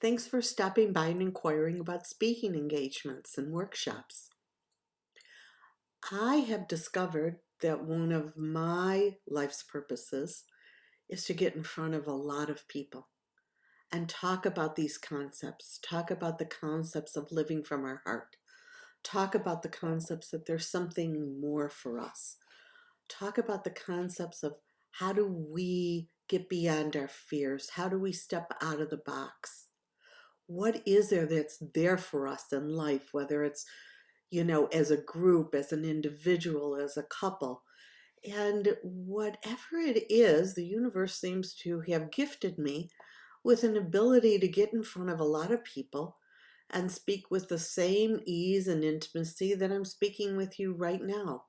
Thanks for stopping by and inquiring about speaking engagements and workshops. I have discovered that one of my life's purposes is to get in front of a lot of people and talk about these concepts, talk about the concepts of living from our heart, talk about the concepts that there's something more for us, talk about the concepts of how do we get beyond our fears, how do we step out of the box. What is there that's there for us in life, whether it's, as a group, as an individual, as a couple. And whatever it is, the universe seems to have gifted me with an ability to get in front of a lot of people and speak with the same ease and intimacy that I'm speaking with you right now.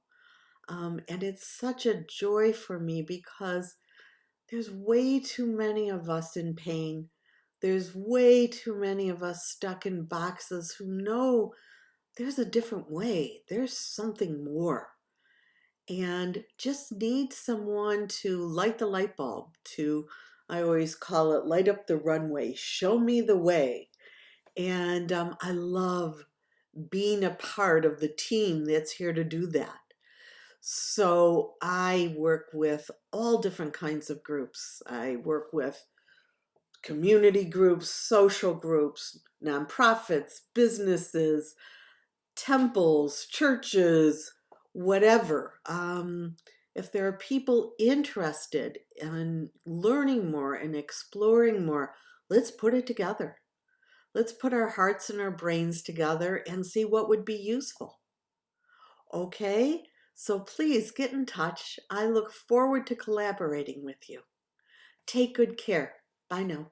And it's such a joy for me because there's way too many of us in pain. There's way too many of us stuck in boxes who know there's a different way. There's something more. And just need someone to light the light bulb, I always call it light up the runway, show me the way. And I love being a part of the team that's here to do that. So I work with all different kinds of groups. I work with community groups, social groups, nonprofits, businesses, temples, churches, whatever. If there are people interested in learning more and exploring more, let's put it together. Let's put our hearts and our brains together and see what would be useful. Okay? So please get in touch. I look forward to collaborating with you. Take good care. Bye now.